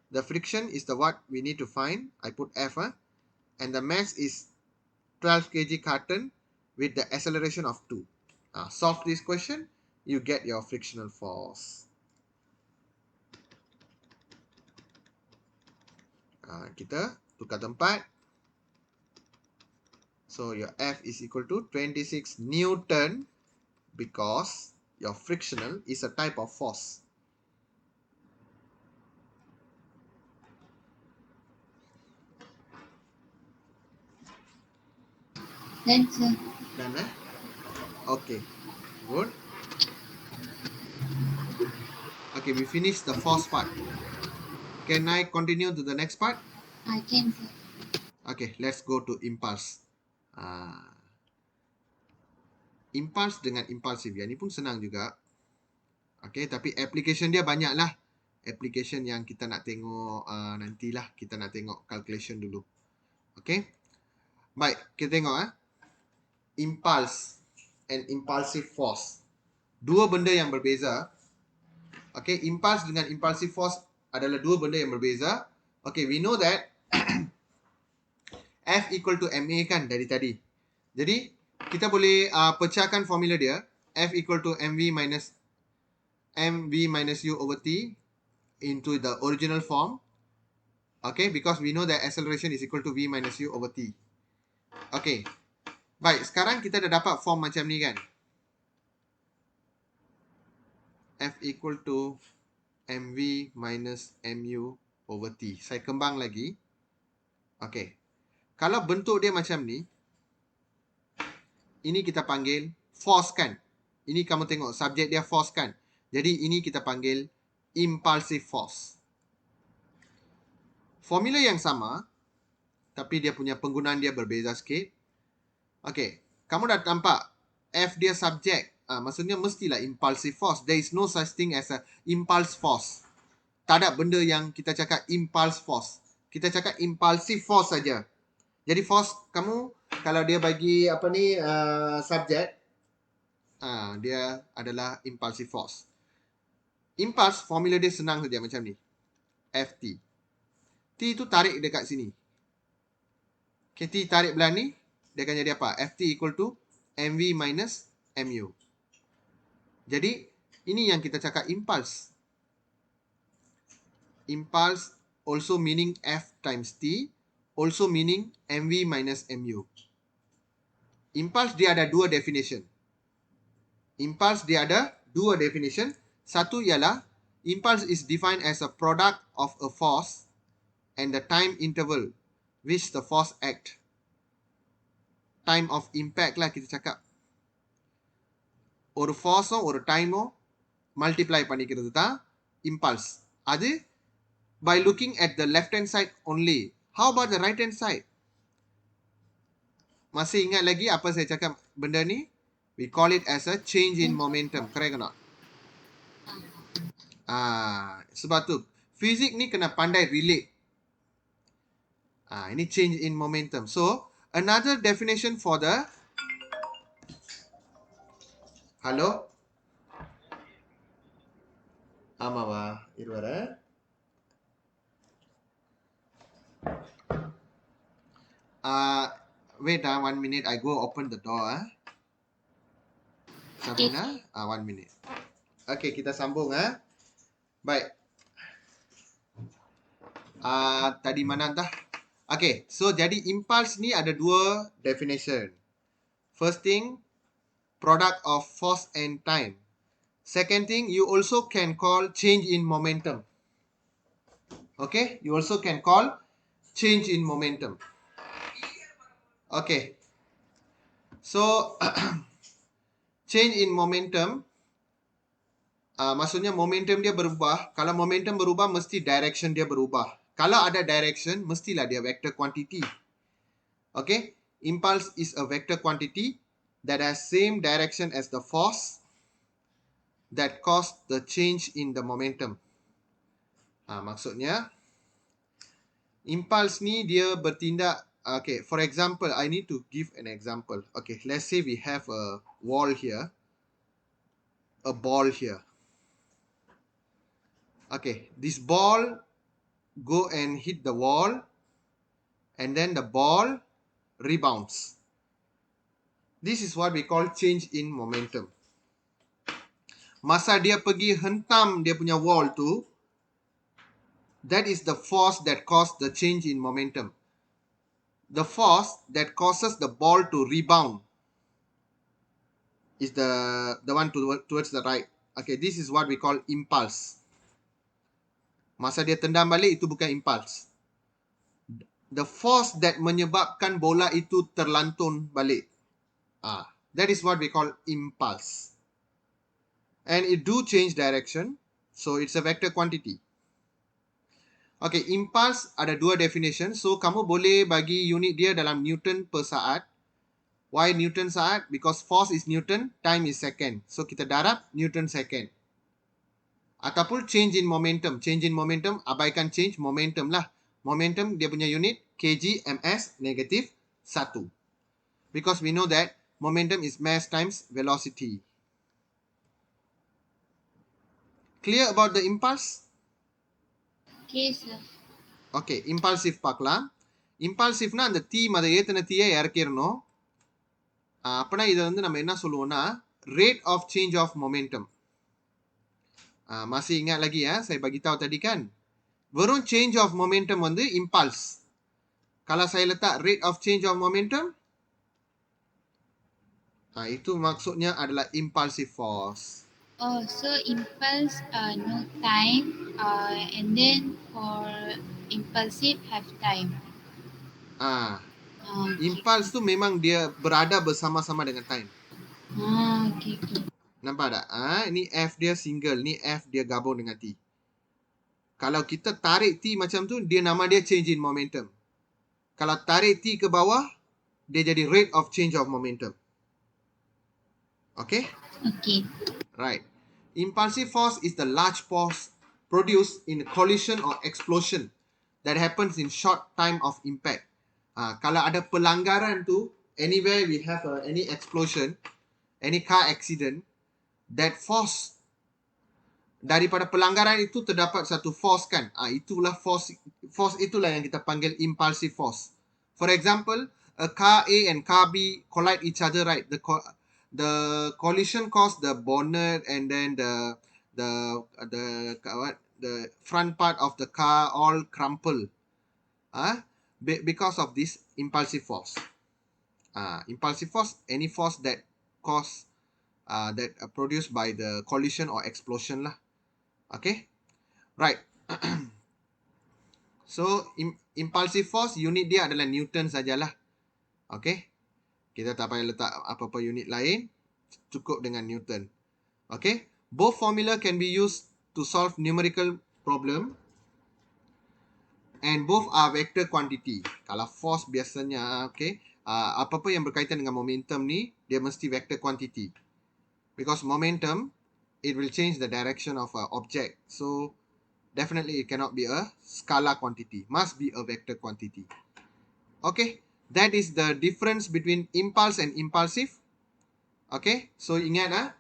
A: The friction is the what we need to find. I put F, and the mass is 12 kg carton with the acceleration of 2. Solve this question, you get your frictional force. Kita tukar tempat. So your F is equal to 26 Newton because your frictional is a type of force.
B: Then, sir.
A: Done, eh? Okay, good. Okay, we finished the force part. Can I continue to the next part?
B: I can, sir.
A: Okay, let's go to impulse. Impulse dengan impulsive. Yang ni pun senang juga. Okay, tapi application dia banyak lah. Application yang kita nak tengok nantilah. Kita nak tengok calculation dulu. Okay. Baik, kita tengok impulse and impulsive force. Dua benda yang berbeza. Okay, impulse dengan impulsive force adalah dua benda yang berbeza. Okay, we know that F equal to MA kan dari tadi. Jadi, kita boleh pecahkan formula dia. F equal to MV minus U over T into the original form. Okay, because we know that acceleration is equal to V minus U over T. Okay. Baik, sekarang kita dah dapat form macam ni kan. F equal to MV minus MU over T. Saya kembang lagi. Okay. Kalau bentuk dia macam ni, ini kita panggil force kan. Ini kamu tengok, subjek dia force kan. Jadi ini kita panggil impulsive force. Formula yang sama, tapi dia punya penggunaan dia berbeza sikit. Okay, kamu dah nampak F dia subjek. Maksudnya mestilah impulsive force. There is no such thing as a impulse force. Tak ada benda yang kita cakap impulse force. Kita cakap impulsive force saja. Jadi force kamu kalau dia bagi apa ni subjek, dia adalah impulsive force. Impulse formula dia senang saja macam ni. Ft. T tu tarik dekat sini. Okay, T tarik belah ni, dia akan jadi apa? Ft equal to mv minus mu. Jadi, ini yang kita cakap impulse. Impulse also meaning F times T, also meaning mv minus mu. Impulse dia ada dua definition. Satu ialah, impulse is defined as a product of a force and the time interval which the force act. Time of impact lah kita cakap. ஒரு force ஒரு time multiply பண்ணிக்கிறது தான் impulse. அது by looking at the left hand side only. How about the right hand side? Masih ingat lagi apa saya cakap benda ni? We call it as a change in momentum. Correct or not? Sebab tu fizik ni kena pandai relate. Ini change in momentum. So, another definition for the Hello? ஆமாவா இருவர wait 1 minute, I go open the door Sabrina, 1 minute. Okay, kita sambung baik. Tadi mana dah? Okay, so jadi impulse ni ada dua definition. First thing, product of force and time. Second thing, you also can call change in momentum. Okay, you also can call change in momentum. Okay, so change in momentum, maksudnya momentum dia berubah. Kalau momentum berubah, mesti direction dia berubah. Kalau ada direction, mestilah dia vector quantity. Okay, impulse is a vector quantity that has same direction as the force. that cause the change in the momentum. Maksudnya, impulse ni dia bertindak. Okay, for example, I need to give an example. Okay, let's say we have a wall here, a ball here. Okay, this ball go and hit the wall, and then the ball rebounds. This is what we call change in momentum. Masa dia pergi hentam dia punya wall tu, that is the force that caused the change in momentum. The force that causes the ball to rebound is the one towards the right. Okay, this is what we call impulse. Masa dia tendam balik, itu bukan impulse. The force that menyebabkan bola itu terlantun balik. That is what we call impulse. And it do change direction. So, it's a vector quantity. Okay, impulse ada dua definition. So, kamu boleh bagi unit dia dalam Newton per saat. Why Newton saat? Because force is Newton, time is second. So, kita darab Newton second. Ataupun change in momentum. Change in momentum, abaikan change momentum lah. Momentum dia punya unit kg ms negatif 1. Because we know that momentum is mass times velocity. Clear about the impulse?
B: Okay, sir.
A: Okay, impulsive பார்க்கலாம். Impulsiveனா அந்த தீ மத ஏத்தன தீயை இறக்கிடணும். அப்பனா இதை வந்து நம்ம என்ன சொல்லுவோம்னா rate of change of momentum. Masih ingat lagi ya, saya bagi tahu tadi kan. Verum change of momentum வந்து impulse. Kalau saya letak rate of change of momentum, itu maksudnya adalah impulsive force.
B: Oh, so impulse no time, and then for impulsive have time. Okay.
A: Impulse tu memang dia berada bersama-sama dengan time.
B: Okay.
A: Nampak tak? Ni F dia single, ni F dia gabung dengan T. Kalau kita tarik T macam tu, dia nama dia change in momentum. Kalau tarik T ke bawah, dia jadi rate of change of momentum. Okay?
B: Okay.
A: Right. Impulsive force is the large force produced in collision or explosion that happens in short time of impact. Kalau ada pelanggaran tu, anywhere we have any explosion, any car accident, that force daripada pelanggaran itu terdapat satu force kan. Itulah force itulah yang kita panggil impulsive force. For example, a car A and car B collide each other, right? The collision caused the bonnet and then the front part of the car all crumple. Because of this impulsive force. Impulsive force, any force that produced by the collision or explosion lah. Okay, right. So impulsive force unit dia adalah Newton sajalah. Okay, kita tak payah letak apa-apa unit lain, cukup dengan Newton. Okay, both formula can be used to solve numerical problem. And both are vector quantity. Kalau force biasanya, okay, apa-apa yang berkaitan dengan momentum ni, dia mesti vector quantity. Because momentum, it will change the direction of an object. So, definitely it cannot be a scalar quantity. Must be a vector quantity. Okay, that is the difference between impulse and impulsive. Okay, so ingat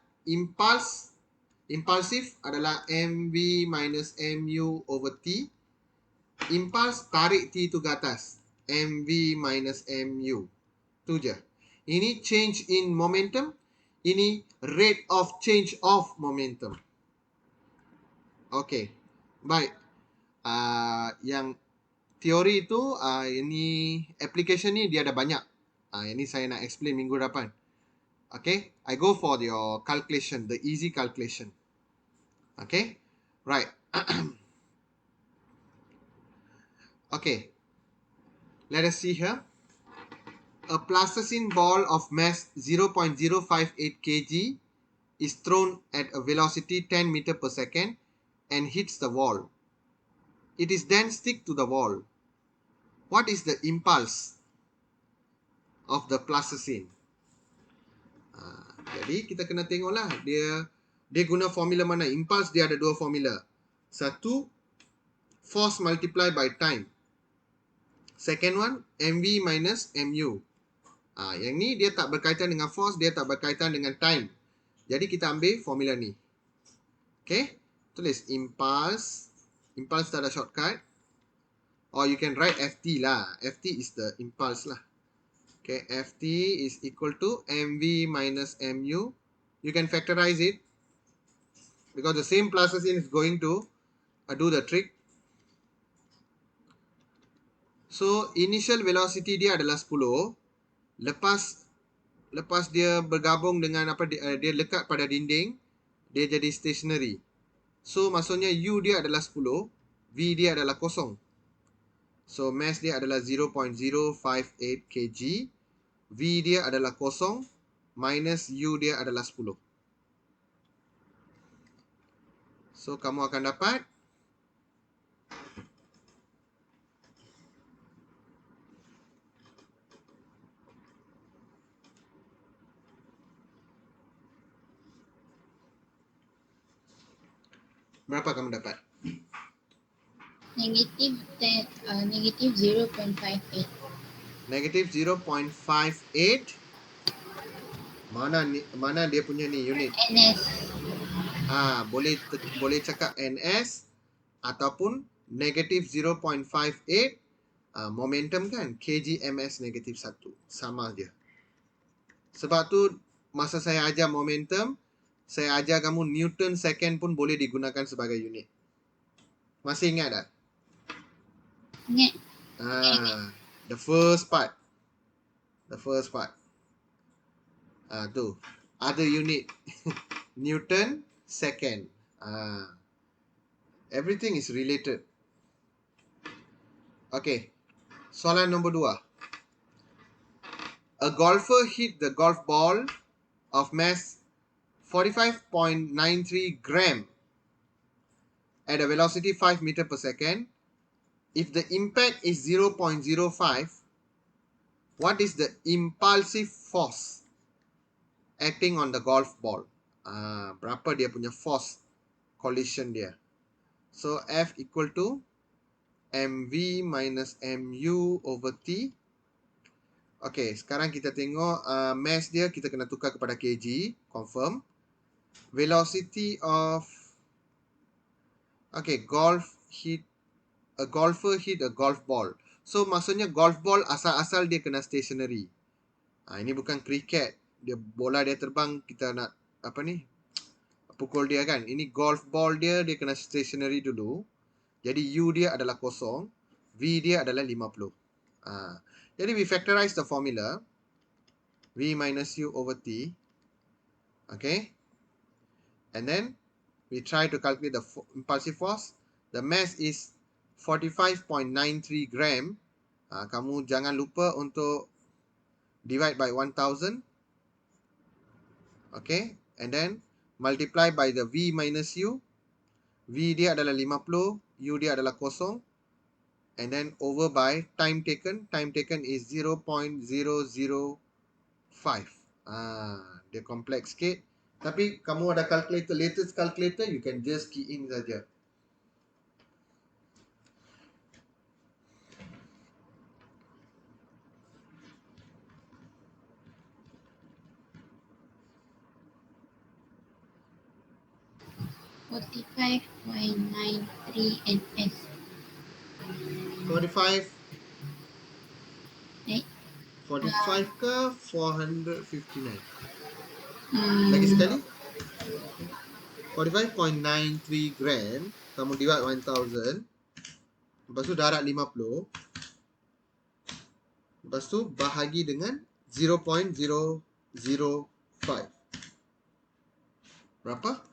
A: impulsive adalah mv minus mu over t. Impulse tarik T tu ke atas. mv minus mu. Tu je. Ini change in momentum. Ini rate of change of momentum. Okay. Baik. Yang teori tu, ini application ni dia ada banyak. Ini saya nak explain minggu depan. Okay. I go for your calculation. The easy calculation. Okay. Right. Okay, let us see here. A plasticine ball of mass 0.058 kg is thrown at a velocity 10 meter per second and hits the wall. It is then stick to the wall. What is the impulse of the plasticine? Jadi kita kena tengoklah dia Dia guna formula mana? Impulse dia ada dua formula. Satu, force multiply by time. Second one, mv minus mu. Yang ni dia tak berkaitan dengan force, dia tak berkaitan dengan time. Jadi kita ambil formula ni. Okay, tulis impulse. Impulse tak ada shortcut. Or you can write Ft lah. Ft is the impulse lah. Okay, Ft is equal to mv minus mu. You can factorize it because the same plus sign is going to do the trick. So initial velocity dia adalah 10. Lepas dia bergabung dengan apa, dia lekat pada dinding, dia jadi stationary. So maksudnya u dia adalah 10, v dia adalah kosong. So mass dia adalah 0.058 kg. V dia adalah kosong, minus u dia adalah 10. So kamu akan dapat berapa kamu dapat?
B: Negative 0.58.
A: Negative 0.58. Mana dia punya ni unit?
B: NS.
A: Boleh cakap NS ataupun negative 0.58 momentum kan, kgms negatif 1. Sama je. Sebab tu masa saya ajar momentum, saya ajar kamu Newton second pun boleh digunakan sebagai unit. Masih ingat tak?
B: Ingat.
A: The first part. Tu. Other unit. Newton second. Everything is related. Okay. Soalan nombor 2. A golfer hit the golf ball of mass 45.93 gram at a velocity 5 meter per second. If the impact is 0.05, what is the impulsive force acting on the golf ball? Berapa dia punya force collision dia? So F equal to mv minus mu over t. Okay, sekarang kita tengok mass dia kita kena tukar kepada kg, confirm. Velocity of a golfer hit a golf ball. So maksudnya golf ball asal-asal dia kena stationary. Ini bukan cricket. Dia bola dia terbang, kita nak pukul dia kan. Ini golf ball dia kena stationary dulu. Jadi u dia adalah kosong, v dia adalah 50. Jadi we factorize the formula v minus u over t. Okay. And then we try to calculate the impulsive force. The mass is 45.93 gram. Kamu jangan lupa untuk divide by 1000. Okay. And then multiply by the v minus u. V dia adalah 50. U dia adalah kosong. And then over by time taken. Time taken is 0.005. Dia kompleks sikit. Tapi kamu ada calculator, latest calculator, you can just key in saja.
B: .93 NS.
A: 45
B: Right?
A: 45 ke 459? Lagi sekali. 45.93 gram. Kamu divide 1000. Lepas tu darab 50. Lepas tu bahagi dengan 0.005. Berapa?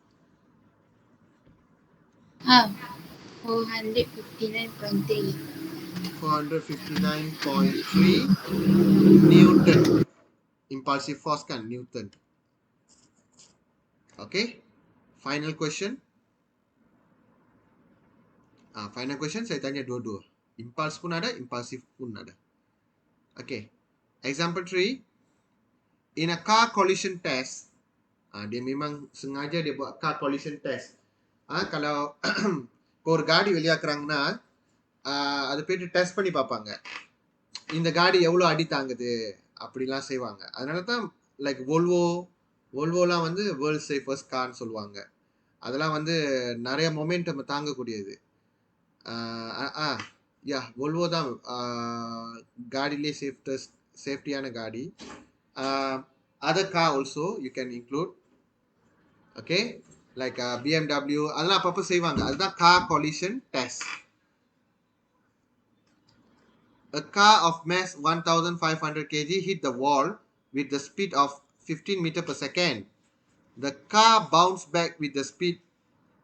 B: 459.3.
A: 459.3 Newton. Impulsive force kan, Newton. Okay. Final question. Final question saya tanya dua-dua. Impulse pun ada, impulsive pun ada. Okay. Example 3. In a car collision test, Dia memang sengaja dia buat car collision test. Kalau ஒரு காடி வெளியாக்குறாங்கன்னா அது போயிட்டு டெஸ்ட் பண்ணி பார்ப்பாங்க. இந்த காடி எவ்வளோ அடி தாங்குது அப்படிலாம் செய்வாங்க. அதனால தான் லைக் வோல்வோலாம் வந்து வேர்ல்ட் சேஃபஸ்ட் கார்னு சொல்லுவாங்க. அதெல்லாம் வந்து நிறைய மொமெண்டம் தாங்கக்கூடியது. யா வோல்வோ தான் காடிலே சேஃப்டியான காடி. Other car also you can include. Okay, like BMW அதெல்லாம் அப்பப்போ செய்வாங்க. அதுதான் car collision test. A car of mass 1500 kg hit the wall with the speed of 15 meter per second. The car bounced back with the speed.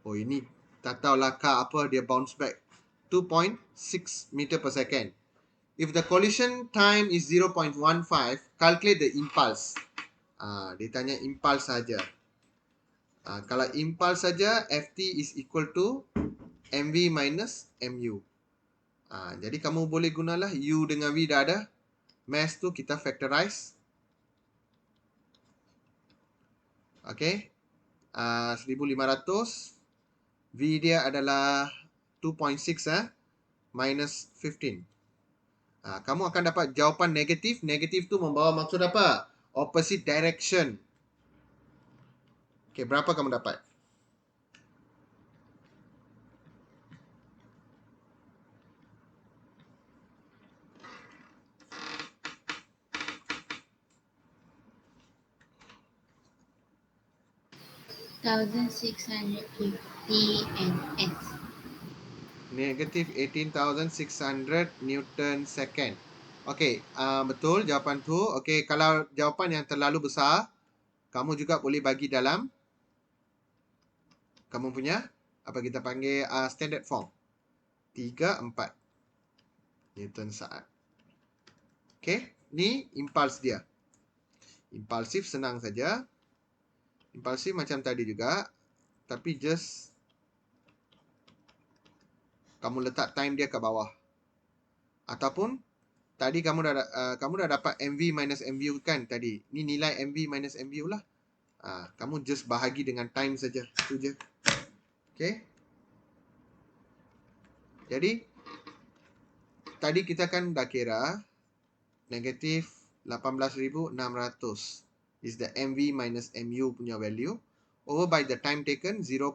A: Oh, ini tak tahulah car apa dia bounce back. 2.6 meter per second. If the collision time is 0.15, calculate the impulse. Dia tanya impulse saja. Kalau impulse saja, Ft is equal to mv minus mu. Jadi kamu boleh gunalah u dengan v dah ada. Mass tu kita factorize. Okay. 1500. V dia adalah 2.6 minus 15. Kamu akan dapat jawapan negatif. Negatif tu membawa maksud apa? Opposite direction. Okay, berapa kamu dapat?
B: Ns.
A: Negatif 18,600 Newton second. Okay, betul jawapan tu. Okay, kalau jawapan yang terlalu besar, kamu juga boleh bagi dalam kamu punya apa kita panggil standard form. 3/4 Newton saat. Okay, ni impulse dia. Impulsif senang saja. Impulsif macam tadi juga, tapi just kamu letak time dia ke bawah. Ataupun tadi kamu dah dapat MV minus MU kan tadi. Ni nilai MV minus MU lah. Kamu just bahagi dengan time saja. Itu je. Okay. Jadi tadi kita kan dah kira negatif 18,600 is the MV minus MU punya value over by the time taken 0.15.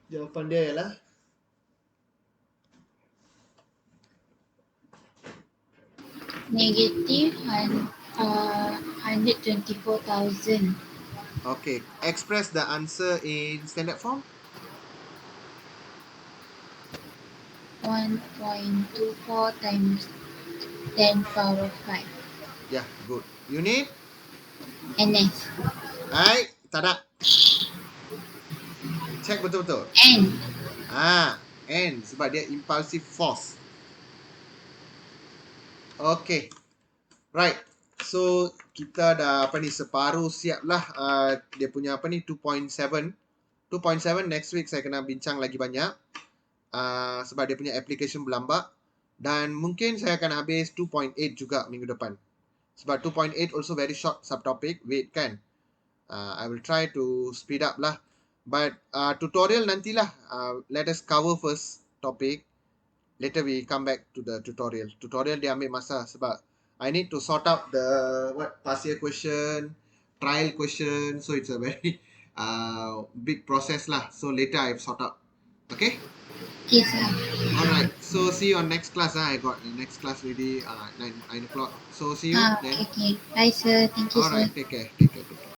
A: Jawapan dia ialah
B: negative 124,000.
A: okay. Express the answer in standard form.
B: 1.24 times 10 power of 5.
A: Yeah, good. Unit?
B: Ns.
A: Hai, tak ada. Check betul-betul.
B: N.
A: N sebab dia impulsive force. Okay. Right. So kita dah separuh siap lah dia punya 2.7. 2.7 next week saya kena bincang lagi banyak. Sebab dia punya application berlambak. Dan mungkin saya akan habis 2.8 juga minggu depan. Sebab 2.8 also very short subtopic. Wait kan. I will try to speed up lah. But tutorial nantilah. Let us cover first topic. Later we come back to the tutorial. Tutorial dia ambil masa sebab I need to sort out the past year question, trial question. So it's a very big process lah. So later I sort out. Okay?
B: Yes, sir.
A: Alright. So see you on next class. I got the next class ready 9 o'clock. So see you then.
B: Okay. Bye, sir. Thank you, sir.
A: Alright. Take care.